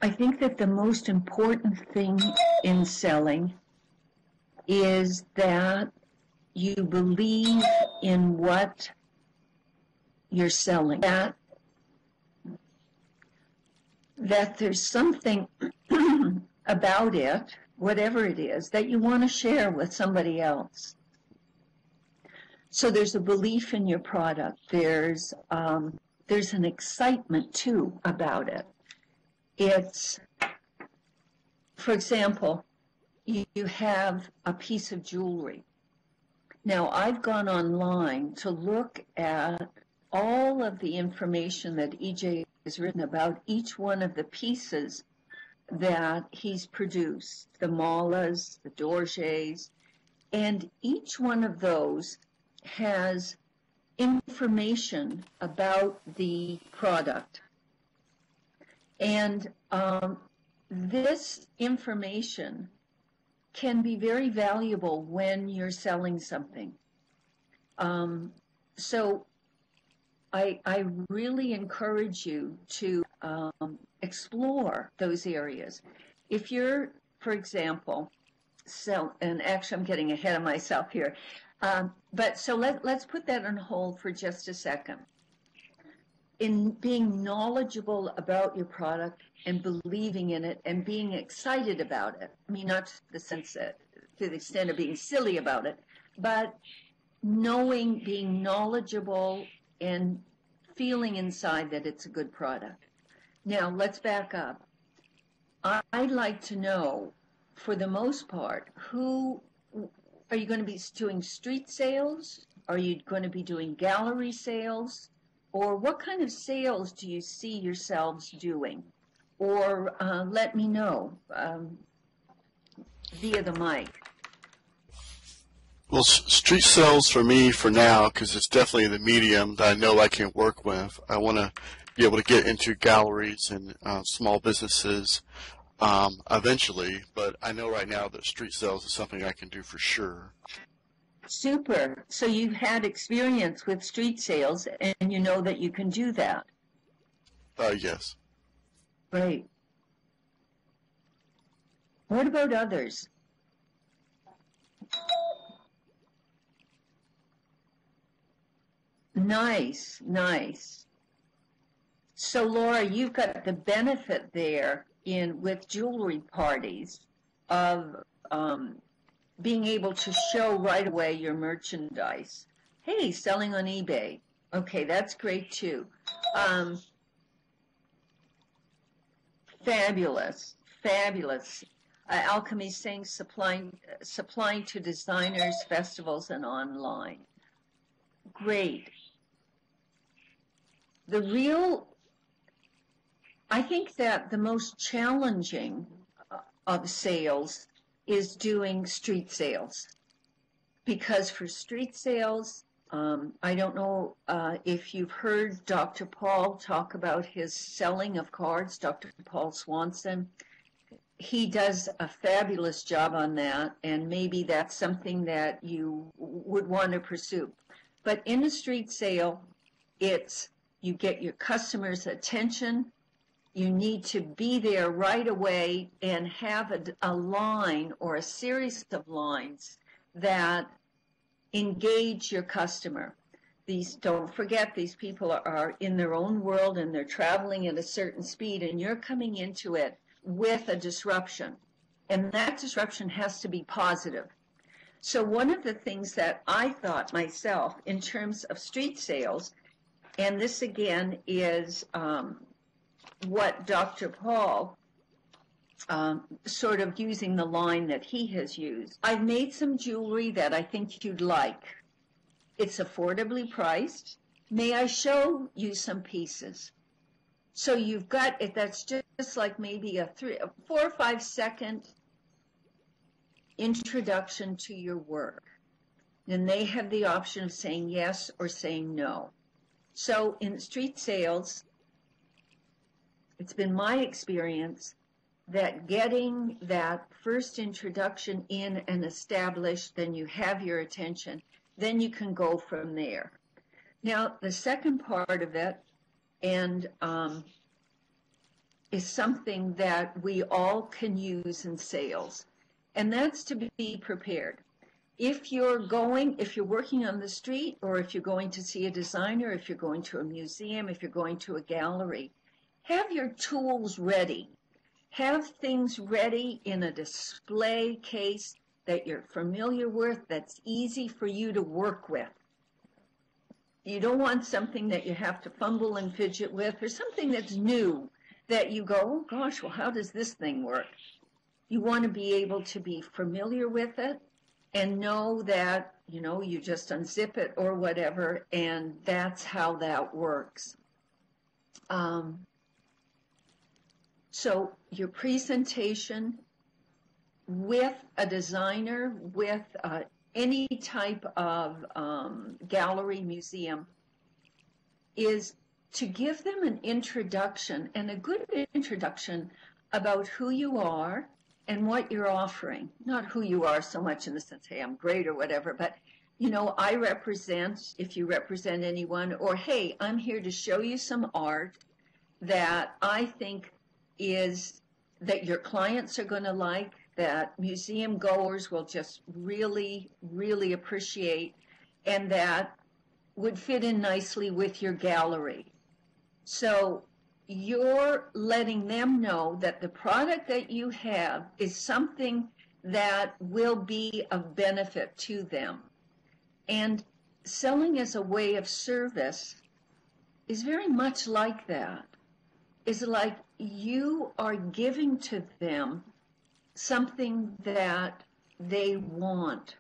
I think that the most important thing in selling is that you believe in what you're selling, that there's something about it, whatever it is, that you want to share with somebody else. So there's a belief in your product. There's an excitement, too, about it. It's, for example, you have a piece of jewelry. Now, I've gone online to look at all of the information that EJ has written about each one of the pieces that he's produced, the malas, the dorjes, and each one of those has information about the product. And this information can be very valuable when you're selling something. So I really encourage you to explore those areas. If you're, for example, and actually I'm getting ahead of myself here, but so let's put that on hold for just a second. In being knowledgeable about your product and believing in it and being excited about it, I mean, not to the extent of being silly about it, but knowing, being knowledgeable and feeling inside that it's a good product. Now, let's back up. I'd like to know, for the most part, are you going to be doing street sales? Are you going to be doing gallery sales? Or what kind of sales do you see yourselves doing? Or let me know via the mic. Well, street sales for me for now, because it's definitely the medium that I know I can work with. I want to be able to get into galleries and small businesses eventually, but I know right now that street sales is something I can do for sure. Super. So you've had experience with street sales, and you know that you can do that. Yes. Great. What about others? Nice, nice. So Laura, you've got the benefit there with jewelry parties of being able to show right away your merchandise. Hey, selling on eBay. Okay, that's great too. Fabulous, fabulous. Alchemy saying supplying to designers, festivals, and online. Great. I think that the most challenging of sales is doing street sales. Because for street sales, I don't know if you've heard Dr. Paul talk about his selling of cards, Dr. Paul Swanson. He does a fabulous job on that, and maybe that's something that you would want to pursue. But in a street sale, you get your customer's attention. You need to be there right away and have a line or a series of lines that engage your customer. Don't forget, these people are in their own world and they're traveling at a certain speed, and you're coming into it with a disruption. And that disruption has to be positive. So one of the things that I thought myself in terms of street sales, and this again is what Dr. Paul, sort of using the line that he has used. I've made some jewelry that I think you'd like. It's affordably priced. May I show you some pieces? So you've got it. That's just like maybe a 4 or 5 second introduction to your work. Then they have the option of saying yes or saying no. So in street sales, it's been my experience that getting that first introduction in and established, then you have your attention, then you can go from there. Now, the second part of it, and is something that we all can use in sales, and that's to be prepared. If you're working on the street, or if you're going to see a designer, if you're going to a museum, if you're going to a gallery, have your tools ready. Have things ready in a display case that you're familiar with, that's easy for you to work with. You don't want something that you have to fumble and fidget with, or something that's new that you go, oh gosh, well, how does this thing work? You want to be able to be familiar with it and know that, you just unzip it or whatever, and that's how that works. So your presentation with a designer, with any type of gallery, museum, is to give them an introduction, and a good introduction about who you are and what you're offering. Not who you are so much in the sense, hey, I'm great or whatever, but I represent, if you represent anyone, or hey, I'm here to show you some art that I think that your clients are going to like, that museum goers will just really, really appreciate, and that would fit in nicely with your gallery. So you're letting them know that the product that you have is something that will be of benefit to them. And selling as a way of service is very much like that. It's like you are giving to them something that they want.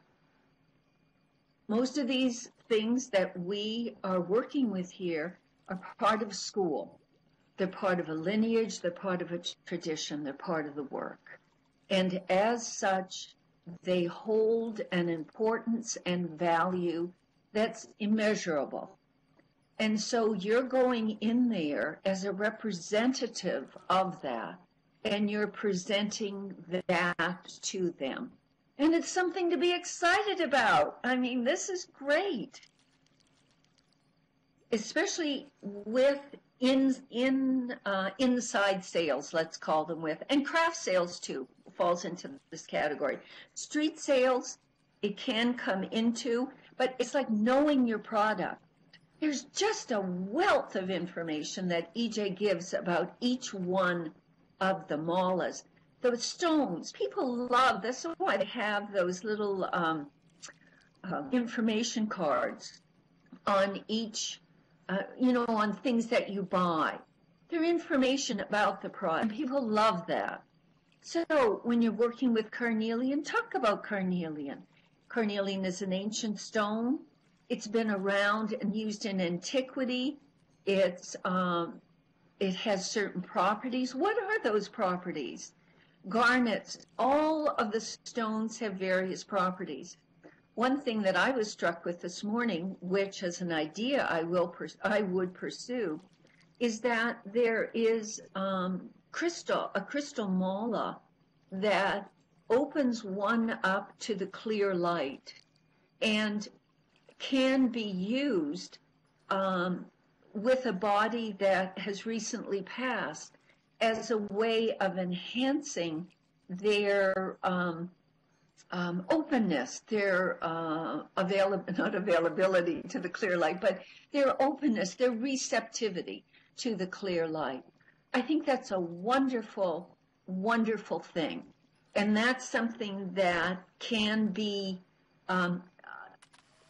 Most of these things that we are working with here are part of school. They're part of a lineage, they're part of a tradition, they're part of the work. And as such, they hold an importance and value that's immeasurable. And so you're going in there as a representative of that, and you're presenting that to them. And it's something to be excited about. I mean, this is great. Especially with inside sales, let's call them with, and craft sales too, falls into this category. Street sales, it can come into, but it's like knowing your product. There's just a wealth of information that EJ gives about each one of the malas. The stones, people love, that's why they have those little information cards on each, on things that you buy. They're information about the product, and people love that. So when you're working with carnelian, talk about carnelian. Carnelian is an ancient stone. It's been around and used in antiquity. It has certain properties. What are those properties? Garnets, all of the stones have various properties. One thing that I was struck with this morning, which as an idea I would pursue, is that there is a crystal mala that opens one up to the clear light and can be used with a body that has recently passed as a way of enhancing their openness, their not availability to the clear light, but their openness, their receptivity to the clear light. I think that's a wonderful, wonderful thing. And that's something that can be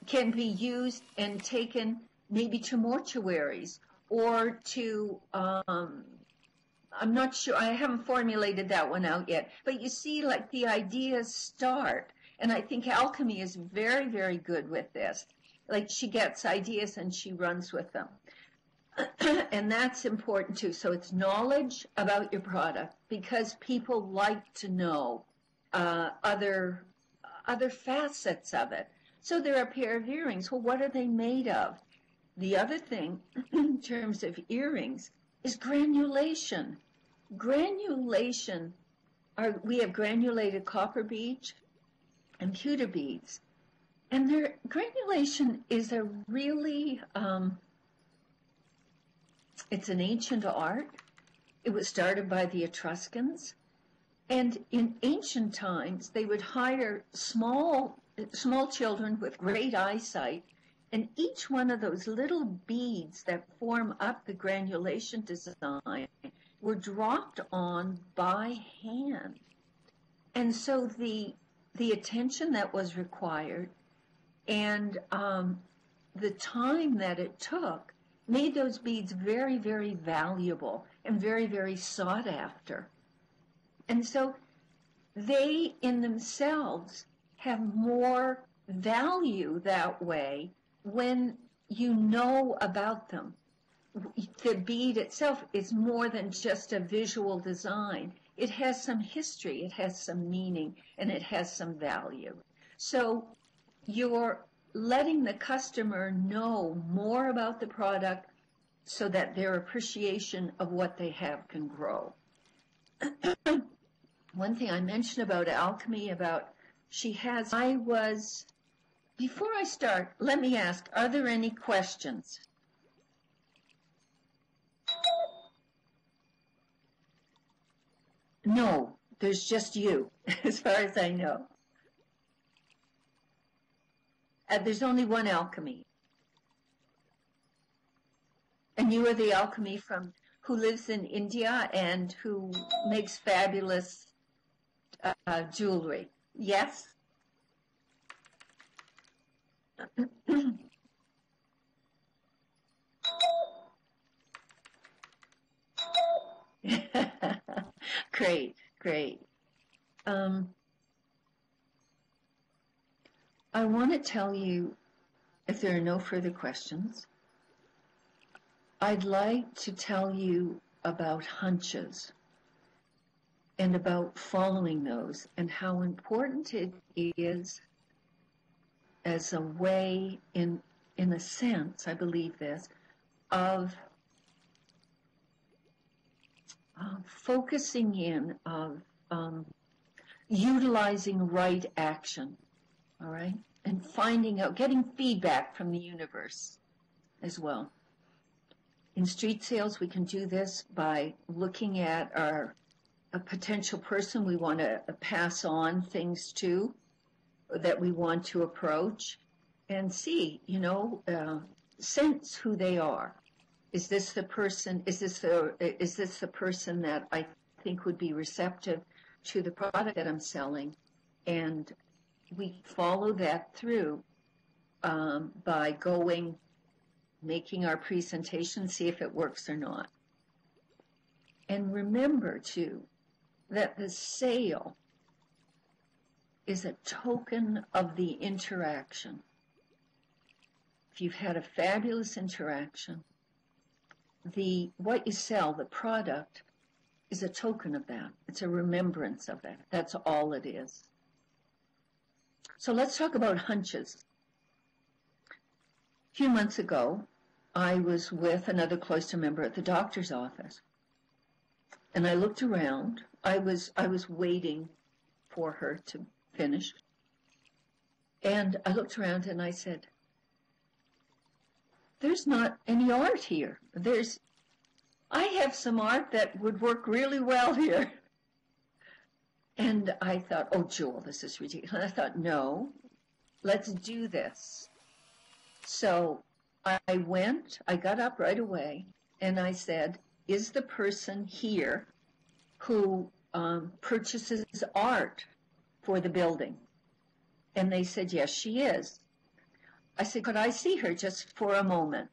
used and taken maybe to mortuaries or to, I'm not sure, I haven't formulated that one out yet, but you see, like, the ideas start, and I think alchemy is very, very good with this. Like, she gets ideas and she runs with them. And that's important too. So it's knowledge about your product, because people like to know other facets of it. So there are a pair of earrings. Well, what are they made of? The other thing, in terms of earrings, is granulation. Granulation, we have granulated copper beads and pewter beads. And granulation is a really, it's an ancient art. It was started by the Etruscans. And in ancient times, they would hire small children with great eyesight, and each one of those little beads that form up the granulation design were dropped on by hand. And so the attention that was required and the time that it took made those beads very, very valuable and very, very sought after. And so they in themselves have more value that way when you know about them. The bead itself is more than just a visual design. It has some history, it has some meaning, and it has some value. So you're letting the customer know more about the product so that their appreciation of what they have can grow. One thing I mentioned about alchemy, before I start, let me ask, are there any questions? No, there's just you, as far as I know. There's only one alchemy. And you are the alchemy who lives in India and who makes fabulous jewelry. Yes? Great, great. I want to tell you, if there are no further questions, I'd like to tell you about hunches and about following those and how important it is as a way, in a sense, I believe this, of focusing in, of utilizing right action, all right? And finding out, getting feedback from the universe as well. In street sales, we can do this by looking at a potential person we want to pass on things to, that we want to approach, and see, sense who they are. Is this the person? Is this the person that I think would be receptive to the product that I'm selling? And we follow that through by making our presentation, see if it works or not. And remember too that the sale is a token of the interaction. If you've had a fabulous interaction, what you sell, the product, is a token of that. It's a remembrance of that. That's all it is. So let's talk about hunches. A few months ago, I was with another cloister member at the doctor's office, and I looked around. I was waiting for her to finish, and I looked around and I said, "There's not any art here. I have some art that would work really well here." And I thought, "Oh, Jewel, this is ridiculous." I thought, "No, let's do this." So I got up right away, and I said, "Is the person here who purchases art for the building?" And they said, "Yes, she is." I said, "Could I see her just for a moment?"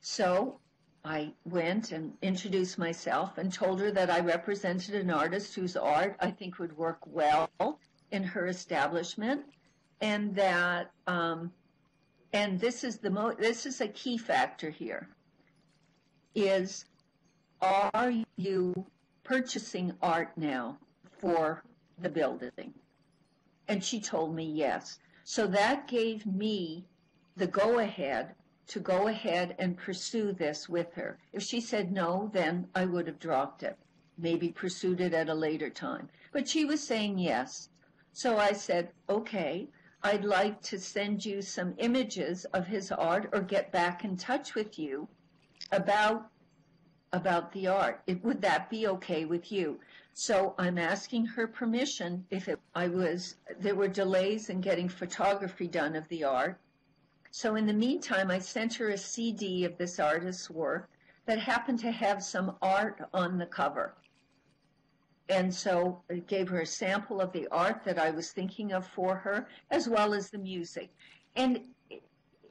So I went and introduced myself and told her that I represented an artist whose art I think would work well in her establishment, and that and this is a key factor here, is, are you purchasing art now for the building? And she told me yes. So that gave me the go-ahead to go ahead and pursue this with her. If she said no, then I would have dropped it, maybe pursued it at a later time. But she was saying yes. So I said, "Okay, I'd like to send you some images of his art or get back in touch with you about about the art. Would that be okay with you? So I'm asking her permission if there were delays in getting photography done of the art. So in the meantime, I sent her a CD of this artist's work that happened to have some art on the cover. And so I gave her a sample of the art that I was thinking of for her, as well as the music. And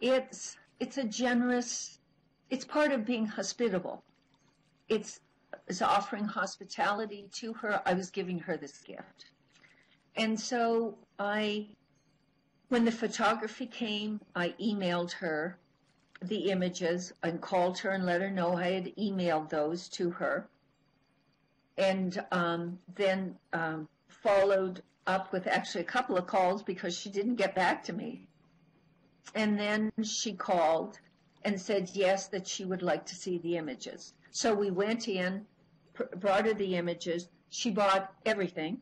it's a generous, it's part of being hospitable. It's offering hospitality to her. I was giving her this gift. And so when the photography came, I emailed her the images and called her and let her know I had emailed those to her. And then followed up with actually a couple of calls because she didn't get back to me. And then she called and said yes, that she would like to see the images. So we went in, brought her the images. She bought everything.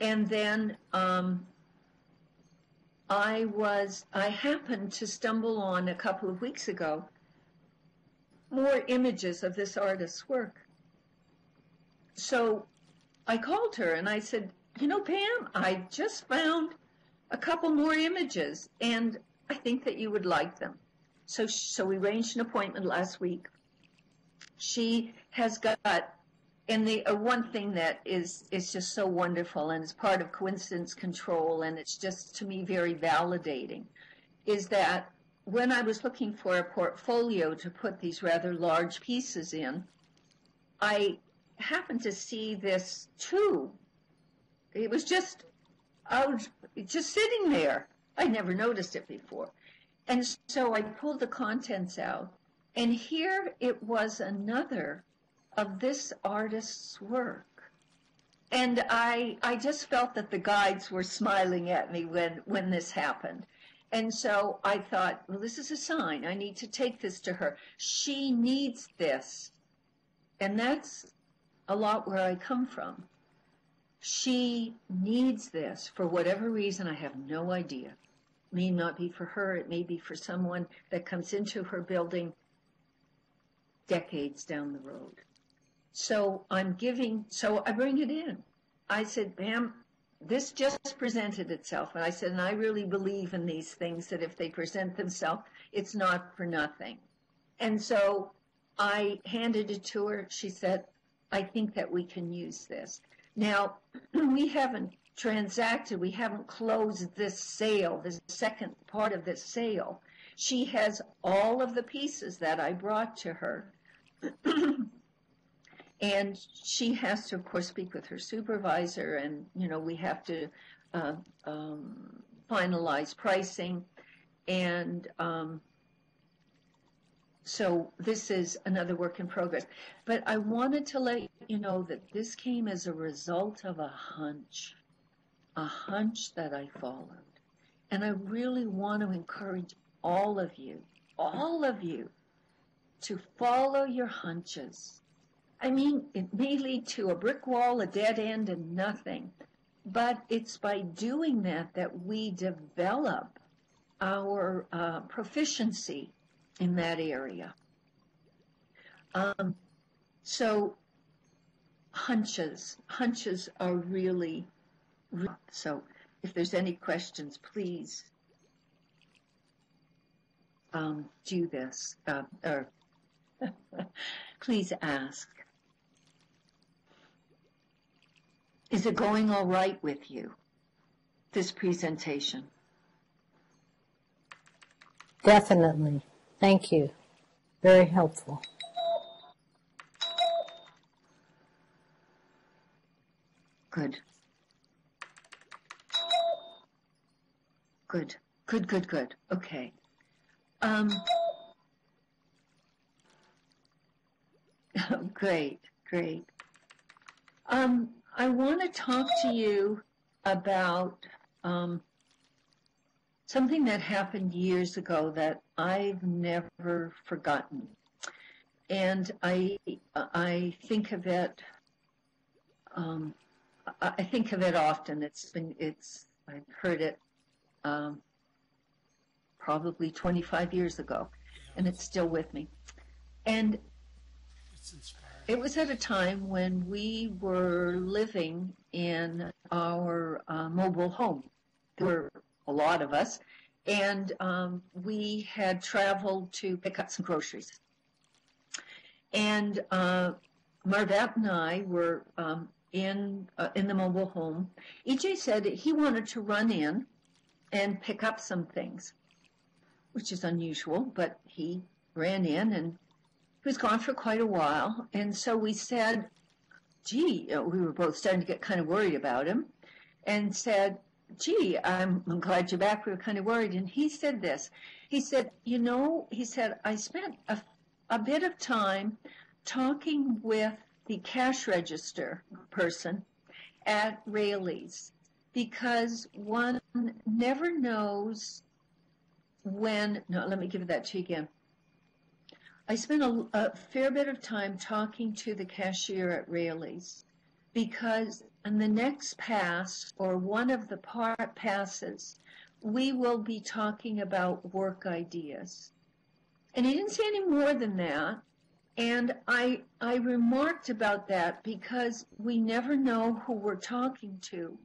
And then I happened to stumble on a couple of weeks ago more images of this artist's work. So I called her and I said, you know, Pam, I just found a couple more images and I think that you would like them. So we arranged an appointment last week. She has got, and the one thing that is just so wonderful and is part of coincidence control, and it's just to me very validating, is that when I was looking for a portfolio to put these rather large pieces in, I happened to see this too. It was just sitting there. I never noticed it before. And so I pulled the contents out, and here it was another of this artist's work. And I just felt that the guides were smiling at me when this happened. And so I thought, well, this is a sign. I need to take this to her. She needs this. And that's a lot where I come from. She needs this for whatever reason. I have no idea. It may not be for her. It may be for someone that comes into her building decades down the road. So I bring it in. I said, ma'am, this just presented itself. And I said, and I really believe in these things, that if they present themselves, it's not for nothing. And so I handed it to her. She said, I think that we can use this. Now, we haven't transacted, we haven't closed this sale, this second part of this sale. She has all of the pieces that I brought to her. And she has to, of course, speak with her supervisor, and, you know, we have to finalize pricing. And so this is another work in progress. But I wanted to let you know that this came as a result of a hunch that I followed. And I really want to encourage all of you to follow your hunches. I mean, it may lead to a brick wall, a dead end, and nothing. But it's by doing that we develop our proficiency in that area. So hunches are really, so if there's any questions, please do this, or please ask. Is it going all right with you, this presentation? Definitely. Thank you. Very helpful. Good. Good. Okay. Great. I want to talk to you about something that happened years ago that I've never forgotten. And I think of it. I think of it often. I've heard it probably 25 years ago, and it's still with me. And It was at a time when we were living in our mobile home. There were a lot of us, and we had traveled to pick up some groceries. And Marvette and I were in the mobile home. EJ said he wanted to run in and pick up some things, which is unusual, but he ran in and he was gone for quite a while. And so we said, gee, we were both starting to get kind of worried about him, and said, gee, I'm glad you're back. We were kind of worried. And he said this. He said, I spent a bit of time talking with the cash register person at Raley's, because one never knows when. No, let me give that to you again. I spent a fair bit of time talking to the cashier at Raley's, because on the next pass, or one of the passes, we will be talking about work ideas. And he didn't say any more than that. And I remarked about that because we never know who we're talking to.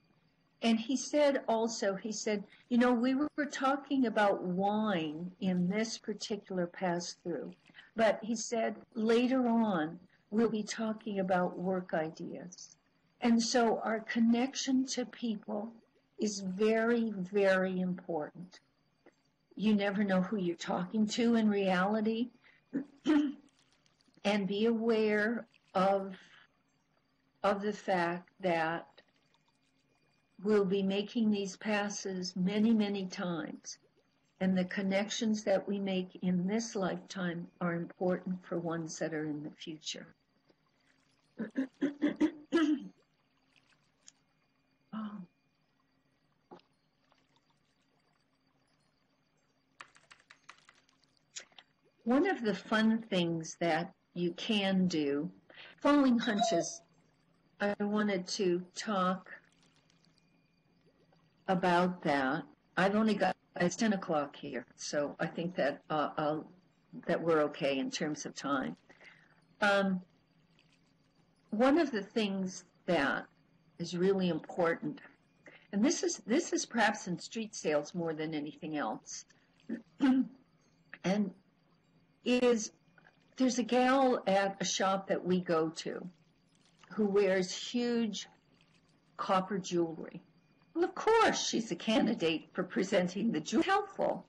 And he said also, we were talking about wine in this particular pass-through. But he said, later on, we'll be talking about work ideas. And so our connection to people is very, very important. You never know who you're talking to in reality. And be aware of the fact that we'll be making these passes many, many times. And the connections that we make in this lifetime are important for ones that are in the future. One of the fun things that you can do, following hunches, I wanted to talk about that. I've only got, it's 10 o'clock here, so I think that that we're okay in terms of time. One of the things that is really important, and this is perhaps in street sales more than anything else, and there's a gal at a shop that we go to who wears huge copper jewelry. Well, of course, she's a candidate for presenting the jewelry. It's helpful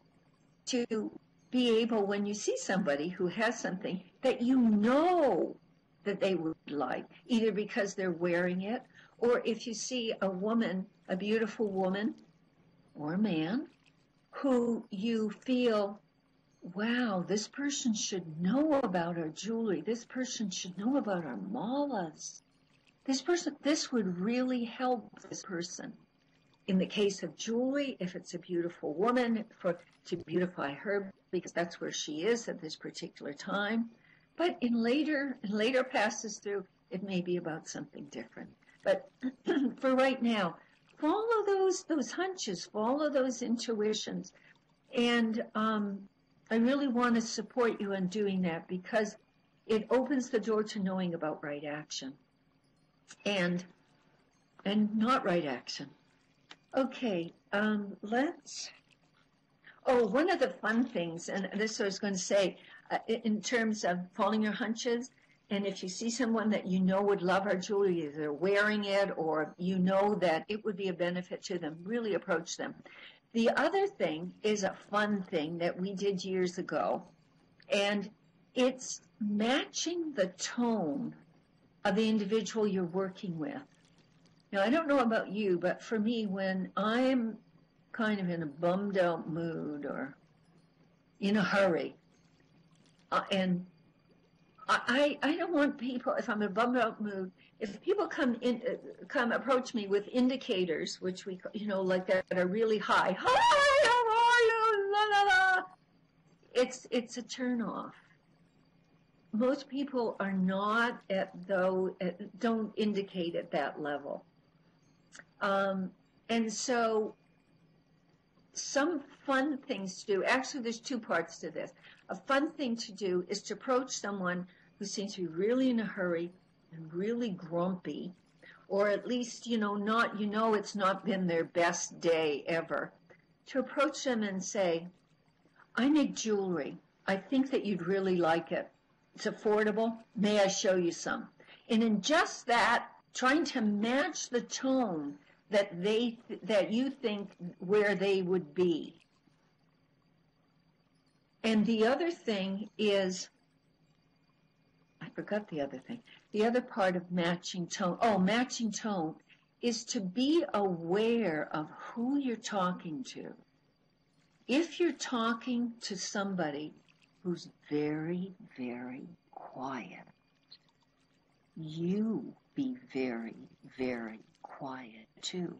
to be able, when you see somebody who has something that you know that they would like, either because they're wearing it, or if you see a woman, a beautiful woman or a man, who you feel, wow, this person should know about our jewelry. This person should know about our malas. This would really help this person. In the case of jewelry, if it's a beautiful woman, to beautify her, because that's where she is at this particular time. But in later passes through, it may be about something different. But for right now, follow those hunches, follow those intuitions. And I really want to support you in doing that, because it opens the door to knowing about right action and not right action. Okay, one of the fun things, and this I was going to say, in terms of following your hunches, and if you see someone that you know would love our jewelry, either they're wearing it or you know that it would be a benefit to them, really approach them. The other thing is a fun thing that we did years ago, and it's matching the tone of the individual you're working with. Now, I don't know about you, but for me, when I'm kind of in a bummed out mood or in a hurry, and I don't want people, if I'm in a bummed out mood, if people come approach me with indicators, which we, like that are really high, hi, how are you, la la la, it's a turn off. Most people are not don't indicate at that level. And so some fun things to do, actually there's two parts to this. A fun thing to do is to approach someone who seems to be really in a hurry and really grumpy, or at least, it's not been their best day ever, to approach them and say, I make jewelry. I think that you'd really like it. It's affordable. May I show you some? And in just that, trying to match the tone that you think where they would be. And the other thing is, I forgot the other thing. The other part of matching tone, matching tone is to be aware of who you're talking to. If you're talking to somebody who's very, very quiet, you be very, very quiet too.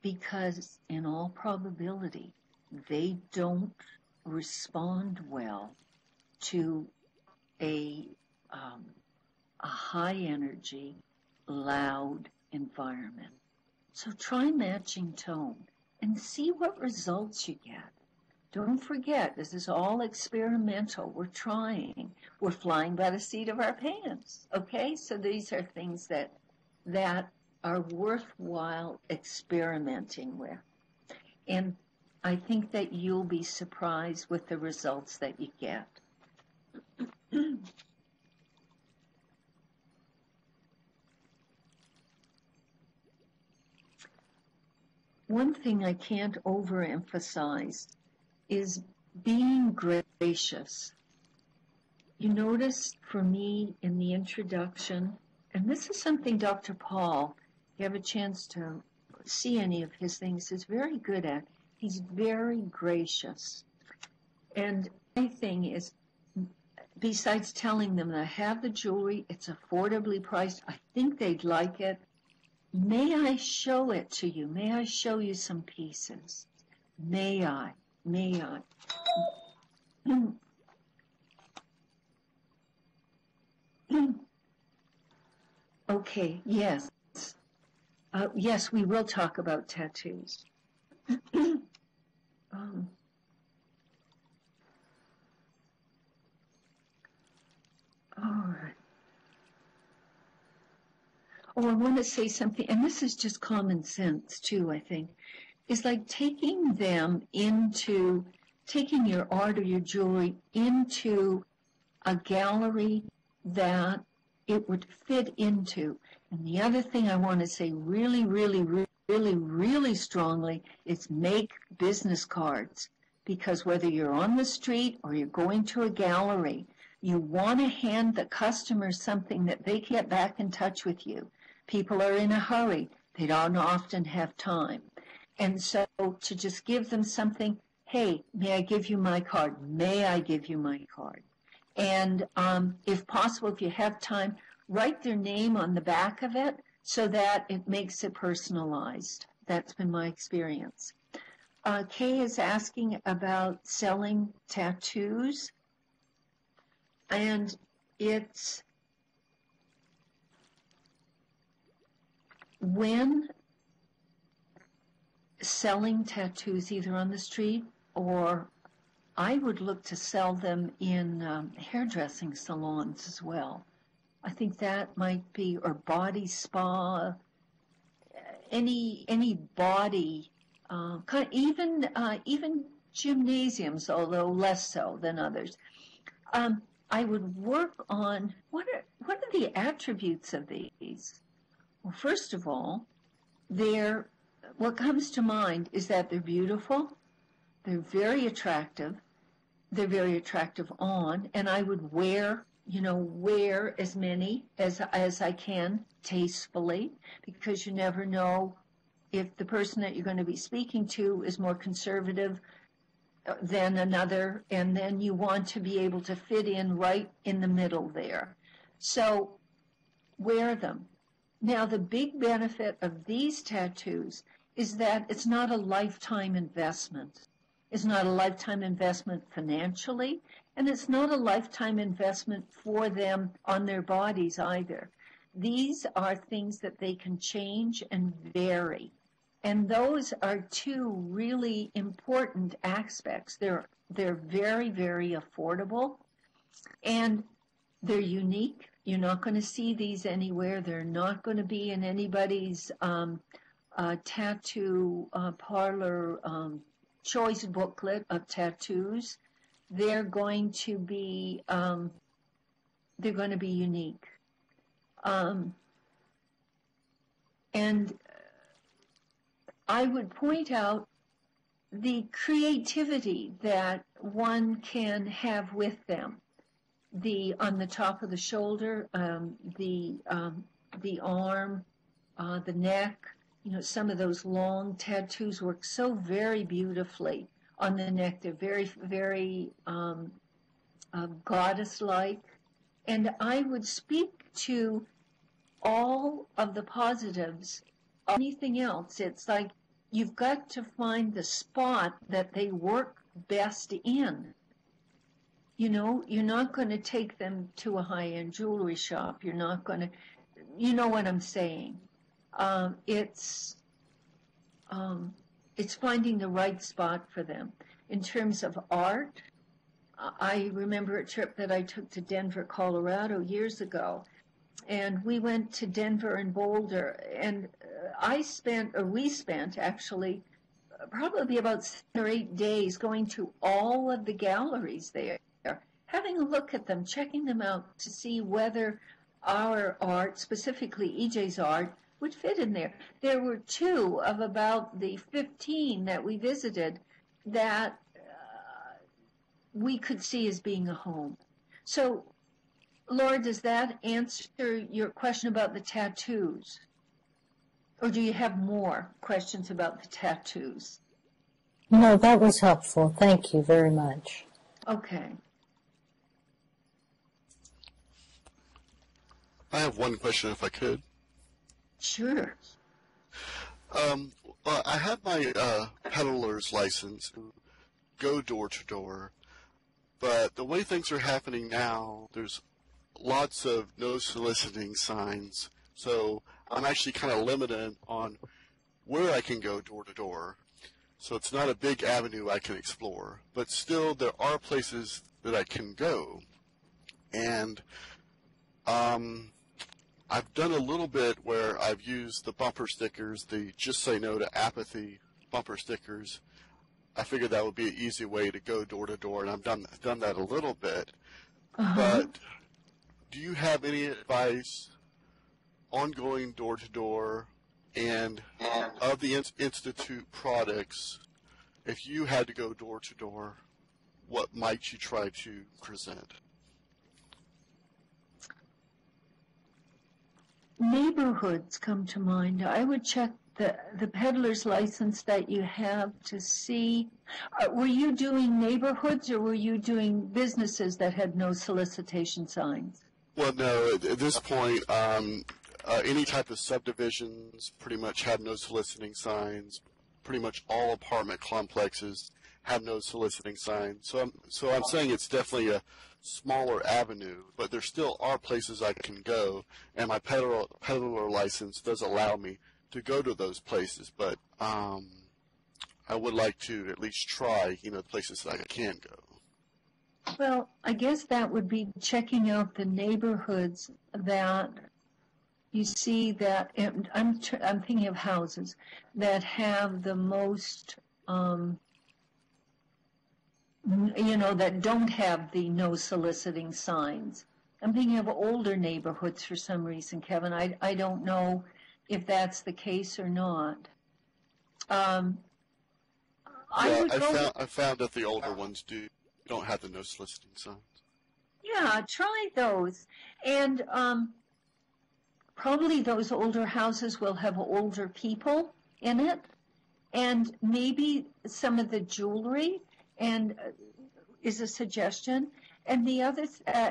Because in all probability, they don't respond well to a high energy, loud environment. So try matching tone and see what results you get. Don't forget, this is all experimental. We're trying. We're flying by the seat of our pants. Okay? So these are things that are worthwhile experimenting with. And I think that you'll be surprised with the results that you get. One thing I can't overemphasize is being gracious. You notice for me in the introduction, and this is something Dr. Paul, if you have a chance to see any of his things, is very good at. He's very gracious. And my thing is, besides telling them that I have the jewelry, it's affordably priced, I think they'd like it, may I show it to you? May I show you some pieces? May I? May I? Okay, yes. Yes, we will talk about tattoos. All right. Oh, I want to say something, and this is just common sense too, I think. Is like taking your art or your jewelry into a gallery that it would fit into. And the other thing I want to say really, really, really, really strongly is make business cards. Because whether you're on the street or you're going to a gallery, you want to hand the customer something that they get back in touch with you. People are in a hurry. They don't often have time. And so to just give them something, hey, may I give you my card? May I give you my card? And if possible, if you have time, write their name on the back of it so that it makes it personalized. That's been my experience. Kay is asking about selling tattoos. And it's when selling tattoos either on the street or I would look to sell them in hairdressing salons as well. I think that might be, or body spa, any body, even gymnasiums, although less so than others. I would work on what are the attributes of these? Well, first of all, what comes to mind is that they're beautiful, they're very attractive on, and I would wear as many as I can tastefully, because you never know if the person that you're going to be speaking to is more conservative than another, and then you want to be able to fit in right in the middle there. So wear them. Now, the big benefit of these tattoos is that it's not a lifetime investment. It's not a lifetime investment financially, and it's not a lifetime investment for them on their bodies either. These are things that they can change and vary. And those are two really important aspects. They're very, very affordable. And They're unique. You're not going to see these anywhere. They're not going to be in anybody's tattoo parlor choice booklet of tattoos. They're going to be unique. And I would point out the creativity that one can have with them. On the top of the shoulder, the arm, the neck. Some of those long tattoos work so very beautifully on the neck. They're very, very goddess-like. And I would speak to all of the positives. Anything else, it's like you've got to find the spot that they work best in. You're not going to take them to a high-end jewelry shop. You're not going to, you know what I'm saying. It's finding the right spot for them. In terms of art, I remember a trip that I took to Denver, Colorado years ago. And we went to Denver and Boulder, and we spent actually probably about 7 or 8 days going to all of the galleries there, having a look at them, checking them out to see whether our art, specifically EJ's art, would fit in there. There were 2 of about the 15 that we visited that we could see as being a home. So, Laura, does that answer your question about the tattoos? Or do you have more questions about the tattoos? No, that was helpful. Thank you very much. Okay. I have one question, if I could. Sure. Well, I have my peddler's license to go door to door, but the way things are happening now, there's lots of no soliciting signs, so I'm actually kind of limited on where I can go door to door. So it's not a big avenue I can explore, but still there are places that I can go. And I've done a little bit where I've used the bumper stickers, the Just Say No to Apathy bumper stickers. I figured that would be an easy way to go door to door, and I've done that a little bit. But do you have any advice on going door to door, and of the Institute products, if you had to go door to door, what might you try to present? Neighborhoods come to mind. I would check the peddler's license that you have to see. Were you doing neighborhoods, or were you doing businesses that had no solicitation signs? Well, no, at this point, any type of subdivisions pretty much have no soliciting signs. Pretty much all apartment complexes have no soliciting signs. So I'm saying it's definitely a smaller avenue, but there still are places I can go, and my peddler license does allow me to go to those places. But I would like to at least try, the places that I can go. Well, I guess that would be checking out the neighborhoods that you see that, I'm thinking of houses that have the most, that don't have the no soliciting signs. I'm thinking of older neighborhoods for some reason, Kevin. I don't know if that's the case or not. I found that the older ones don't have the no soliciting signs. Yeah, try those. And probably those older houses will have older people in it, and maybe some of the jewelry and is a suggestion. And the other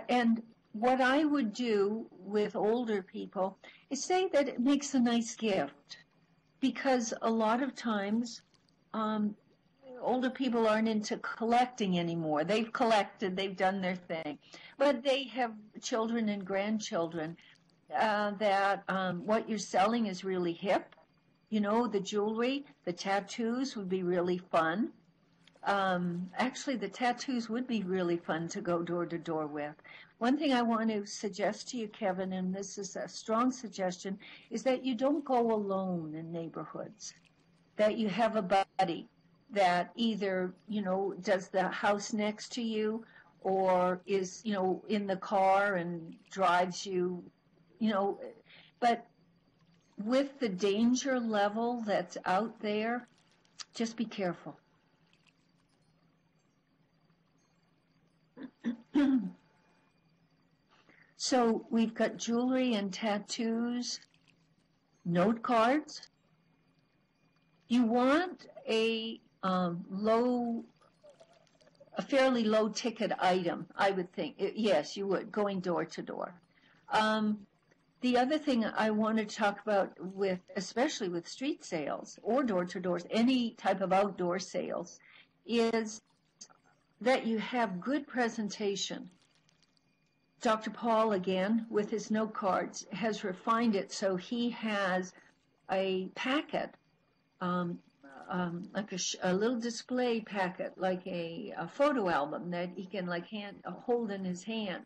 and what I would do with older people is say that it makes a nice gift, because a lot of times older people aren't into collecting anymore. They've collected, they've done their thing, but they have children and grandchildren that what you're selling is really hip. The jewelry, the tattoos would be really fun. Actually, the tattoos would be really fun to go door to door with. One thing I want to suggest to you, Kevin, and this is a strong suggestion, is that you don't go alone in neighborhoods, that you have a buddy that either, does the house next to you or is, in the car and drives you, but with the danger level that's out there, just be careful. So we've got jewelry and tattoos, note cards. You want a fairly low ticket item, I would think. Yes, you would, going door to door. The other thing I want to talk about especially with street sales or door to doors, any type of outdoor sales, is that you have good presentation. Dr. Paul, again, with his note cards, has refined it so he has a packet, like a little display packet, like a photo album that he can hold in his hand,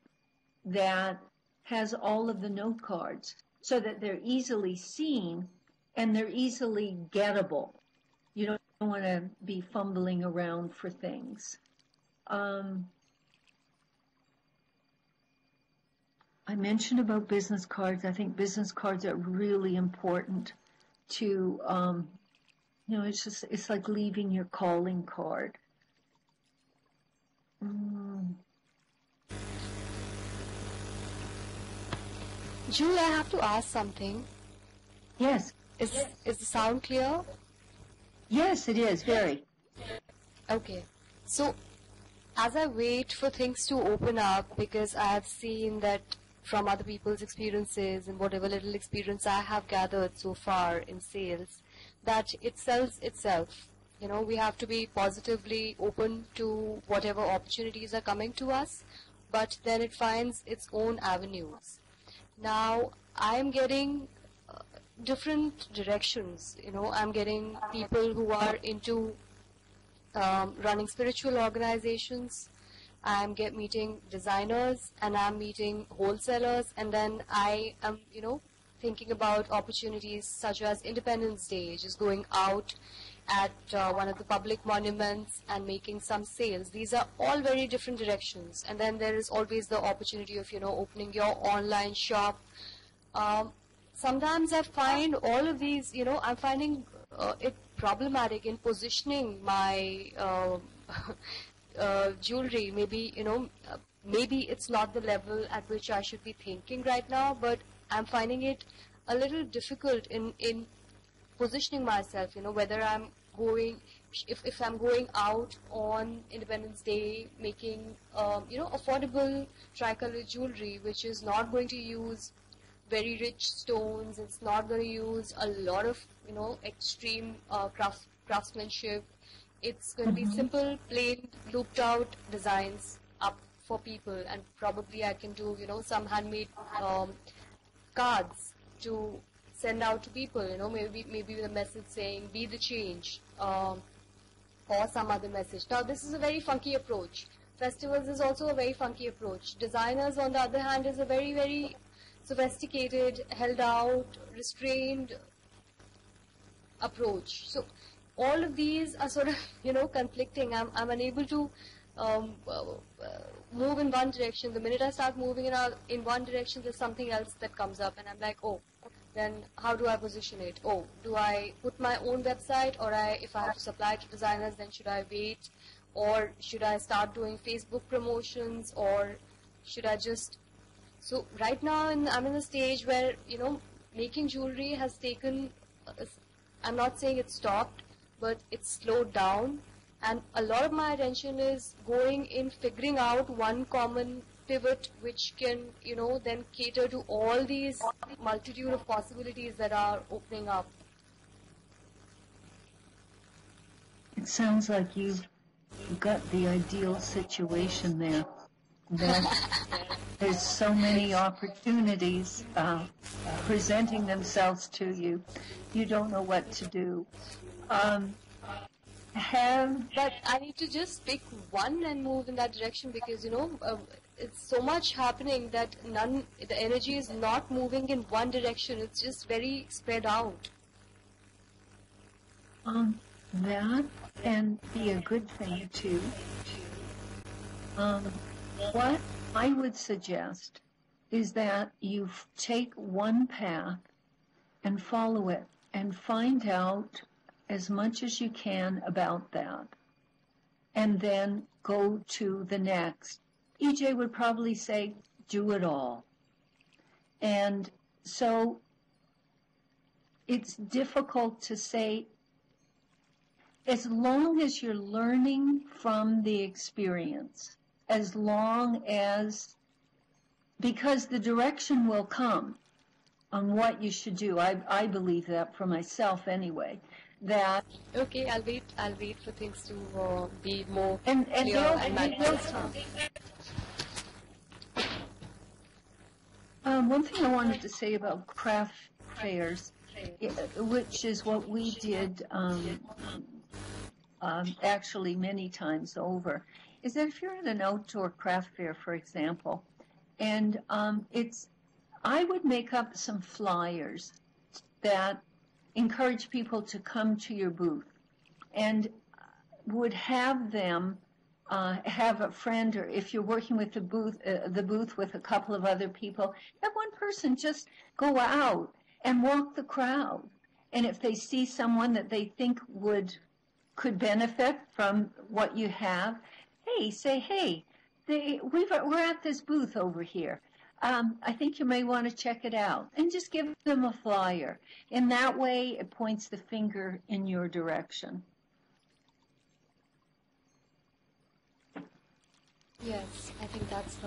that has all of the note cards so that they're easily seen and they're easily gettable. You don't want to be fumbling around for things. I mentioned about business cards. I think business cards are really important to, it's like leaving your calling card. Julie, I have to ask something. Yes. Is the sound clear? Yes, it is, very. Okay. So, as I wait for things to open up, because I have seen that from other people's experiences and whatever little experience I have gathered so far in sales, that it sells itself. We have to be positively open to whatever opportunities are coming to us, but then it finds its own avenues. Now, I'm getting different directions. I'm getting people who are into running spiritual organizations. I'm meeting designers, and I'm meeting wholesalers, and then I am, thinking about opportunities such as Independence Day, just going out at one of the public monuments and making some sales. These are all very different directions. And then there is always the opportunity of, opening your online shop. Sometimes I find all of these, I'm finding it problematic in positioning my jewelry. Maybe, maybe it's not the level at which I should be thinking right now, but I'm finding it a little difficult in positioning myself, whether I'm going, if I'm going out on Independence Day making, affordable tricolor jewelry, which is not going to use very rich stones, it's not going to use a lot of, extreme craftsmanship. It's going to be simple, plain, looped out designs up for people, and probably I can do, some handmade cards to send out to people, maybe with a message saying, be the change, or some other message. Now, this is a very funky approach. Festivals is also a very funky approach. Designers, on the other hand, is a very, very sophisticated, held out, restrained approach. So, all of these are sort of, conflicting. I'm unable to move in one direction. The minute I start moving in one direction, there's something else that comes up, and I'm like, oh, then how do I position it? Oh, do I put my own website, or if I have to supply to designers, then should I wait? Or should I start doing Facebook promotions, or should I just... So right now I'm in a stage where, making jewelry has taken, I'm not saying it stopped, but it's slowed down. And a lot of my attention is going in figuring out one common pivot which can, then cater to all these multitude of possibilities that are opening up. It sounds like you've got the ideal situation there. There's so many opportunities presenting themselves to you. You don't know what to do. But I need to just pick one and move in that direction because, it's so much happening that the energy is not moving in one direction. It's just very spread out. That can be a good thing too. What I would suggest is that you take one path and follow it and find out as much as you can about that, and then go to the next. EJ would probably say, do it all. And so it's difficult to say, as long as you're learning from the experience, as long as, because the direction will come on what you should do. I believe that for myself anyway. That okay, I'll wait for things to be more and clear and manifest. One thing I wanted to say about craft fairs, which is what we did actually many times over, is that if you're at an outdoor craft fair, for example, and I would make up some flyers that encourage people to come to your booth, and would have them have a friend, or if you're working with the booth with a couple of other people, have one person just go out and walk the crowd. And if they see someone that they think could benefit from what you have, say, hey, we're at this booth over here. I think you may want to check it out, and just give them a flyer. In that way, it points the finger in your direction. Yes, I think that's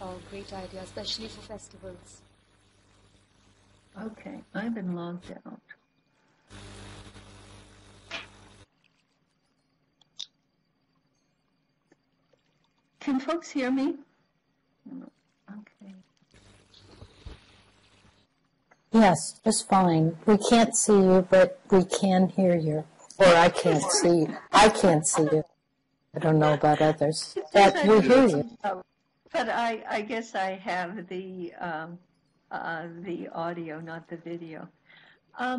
a great idea, especially for festivals. Okay, I've been logged out. Can folks hear me? Okay. Yes, just fine. We can't see you, but we can hear you. Or I can't see you. I can't see you. I don't know about others. But we hear you. But I guess I have the audio, not the video. I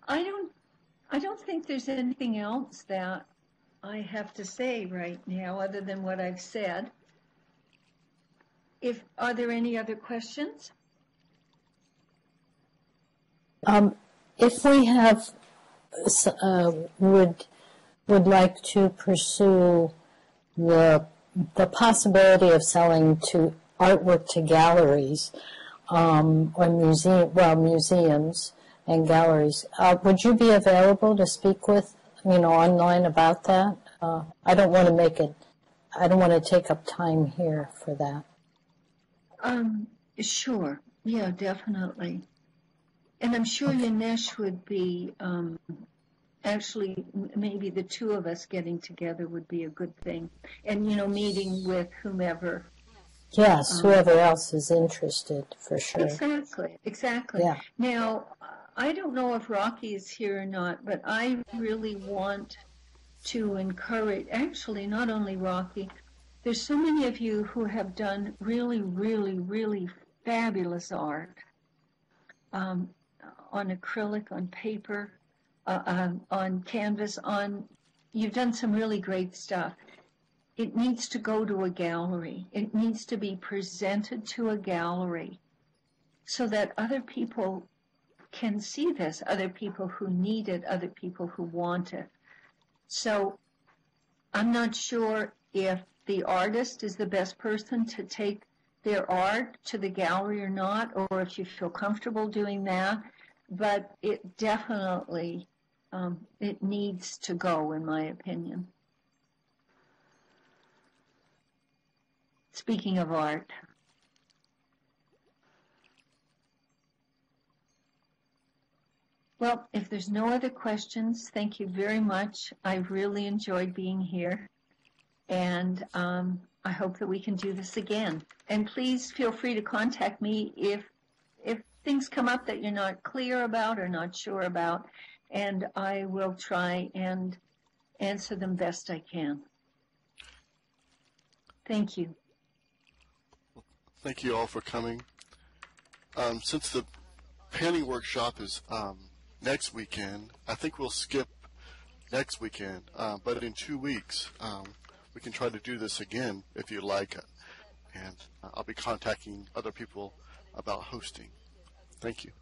don't think there's anything else that I have to say right now other than what I've said. Are there any other questions? If we have would like to pursue the possibility of selling to artwork to galleries or museums and galleries, would you be available to speak with online about that? I don't want to take up time here for that. Sure. Yeah, definitely. And I'm sure Yanesh would be, actually, maybe the two of us getting together would be a good thing. And, meeting with whomever. Yes, whoever else is interested, for sure. Exactly. Yeah. Now, I don't know if Rocky is here or not, but I really want to encourage, actually, not only Rocky, there's so many of you who have done really, really, really fabulous art. On acrylic, on paper, on canvas, you've done some really great stuff. It needs to go to a gallery. It needs to be presented to a gallery so that other people can see this, other people who need it, other people who want it. So I'm not sure if the artist is the best person to take their art to the gallery or not, or if you feel comfortable doing that. But it definitely, it needs to go, in my opinion. Speaking of art. Well, if there's no other questions, thank you very much. I've really enjoyed being here. And I hope that we can do this again. And please feel free to contact me if things come up that you're not clear about or not sure about, and I will try and answer them best I can. Thank you. Thank you all for coming. Since the painting workshop is next weekend, I think we'll skip next weekend, but in 2 weeks, we can try to do this again if you like, and I'll be contacting other people about hosting. Thank you.